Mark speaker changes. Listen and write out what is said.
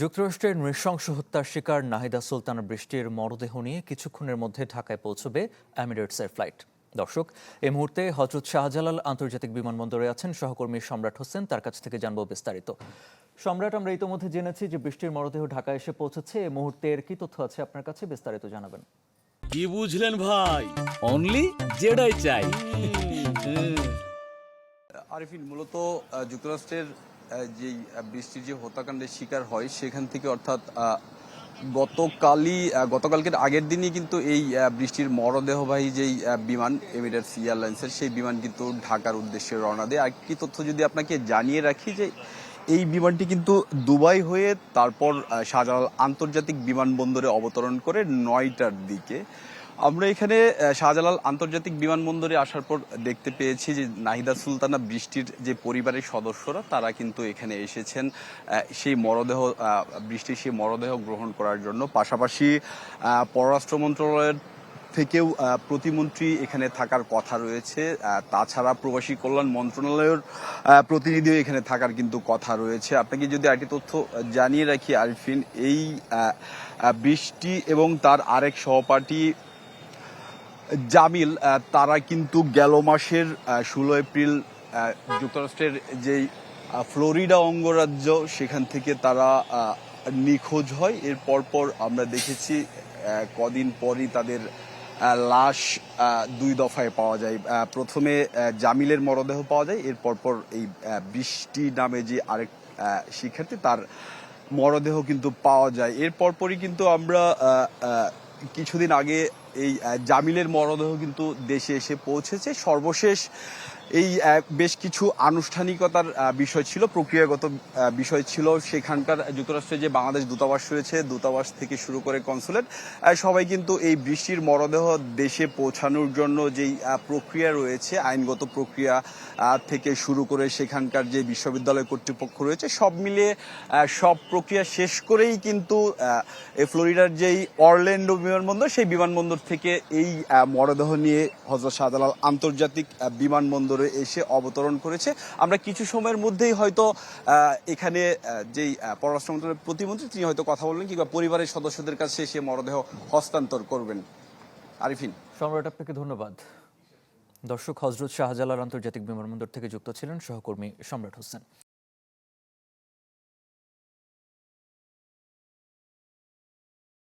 Speaker 1: যুক্তরাষ্ট্রের নৃশংস হত্যার শিকার নাহিদা সুলতানা বৃষ্টির মরদেহ নিয়ে কিছুক্ষণের মধ্যে ঢাকায় পৌঁছবে এমিরেটসের ফ্লাইট। দর্শক, এই মুহূর্তে হযরত শাহজালাল আন্তর্জাতিক বিমানবন্দরে আছেন সহকর্মী সম্রাট হোসেন। তার কাছ থেকে জানবো বিস্তারিত। সম্রাট, আমরা ইতোমধ্যে জেনেছি যে বৃষ্টির মরদেহ ঢাকায় এসে পৌঁছেছে। এই মুহূর্তের কি তথ্য আছে আপনার কাছে, বিস্তারিত জানাবেন।
Speaker 2: কি বুঝলেন ভাই? অনলি যেটাই চাই।
Speaker 3: আরিফিন, মূলত যুক্তরাষ্ট্রের যেই বৃষ্টির যে হত্যাকাণ্ডের শিকার হয় সেখান থেকে, অর্থাৎ গতকালকের আগের দিনই কিন্তু এই বৃষ্টির মরদেহবাহী যেই বিমান এমিরেটস এয়ারলাইন্সের, সেই বিমান কিন্তু ঢাকার উদ্দেশ্যে রওনা দেয়। আর কি তথ্য যদি আপনাকে জানিয়ে রাখি, যে এই বিমানটি কিন্তু দুবাই হয়ে তারপর শাহজালাল আন্তর্জাতিক বিমানবন্দরে অবতরণ করে 9টার দিকে। আমরা এখানে শাহজালাল আন্তর্জাতিক বিমানবন্দরে আসার পর দেখতে পেয়েছি যে নাহিদা সুলতানা বৃষ্টির যে পরিবারের সদস্যরা, তারা কিন্তু এখানে এসেছেন সেই বৃষ্টির সেই মরদেহ গ্রহণ করার জন্য। পাশাপাশি পররাষ্ট্র মন্ত্রণালয়ের থেকেও প্রতিমন্ত্রী এখানে থাকার কথা রয়েছে। তাছাড়া প্রবাসী কল্যাণ মন্ত্রণালয়ের প্রতিনিধিও এখানে থাকার কিন্তু কথা রয়েছে। আপনাকে যদি আরেকটি তথ্য জানিয়ে রাখি আরিফিন, এই বৃষ্টি এবং তার আরেক সহপাঠী জামিল, তারা কিন্তু গেল মাসের 16 এপ্রিল যুক্তরাষ্ট্রের যেই ফ্লোরিডা অঙ্গরাজ্য, সেখান থেকে তারা নিখোঁজ হয়। এর পরপর আমরা দেখেছি কদিন পরই তাদের লাশ 2 দফায় পাওয়া যায়। প্রথমে জামিলের মরদেহ পাওয়া যায়, এর পরপর এই বৃষ্টি নামে যে আরেক শিক্ষার্থী, তার মরদেহ কিন্তু পাওয়া যায়। এর পরপরই কিন্তু আমরা কিছুদিন আগে এই জামিলের মরদেহ কিন্তু দেশে এসে পৌঁছেছে। সর্বশেষ এই বেশ কিছু আনুষ্ঠানিকতার বিষয় ছিল, প্রক্রিয়াগত বিষয় ছিল। সেখানকার যুক্তরাষ্ট্রে যে বাংলাদেশ দূতাবাস রয়েছে, দূতাবাস থেকে শুরু করে কনসুলেট, সবাই কিন্তু এই বৃষ্টির মরদেহ দেশে পৌঁছানোর জন্য যেই প্রক্রিয়া রয়েছে, আইনগত প্রক্রিয়া থেকে শুরু করে সেখানকার যে বিশ্ববিদ্যালয় কর্তৃপক্ষ রয়েছে, সব মিলিয়ে সব প্রক্রিয়া শেষ করেই কিন্তু এই ফ্লোরিডার যেই অরল্যান্ডো বিমানবন্দর, সেই বিমানবন্দর থেকে এই মরদেহ নিয়ে হযরত শাহজালাল আন্তর্জাতিক বিমানবন্দরে এসে অবতরণ করেছে। আমরা কিছু সময়ের মধ্যেই হয়তো এখানে যেই পররাষ্ট্র মন্ত্রণালয়ের প্রতিমন্ত্রী, তিনি হয়তো কথা বলবেন কিংবা পরিবারের সদস্যদের কাছে সে মরদেহ হস্তান্তর করবেন। আরিফিন।
Speaker 1: সম্রাট, আপনাকে ধন্যবাদ। দর্শক, হযরত শাহজালাল আন্তর্জাতিক বিমানবন্দর থেকে যুক্ত ছিলেন সহকর্মী সম্রাট হোসেন।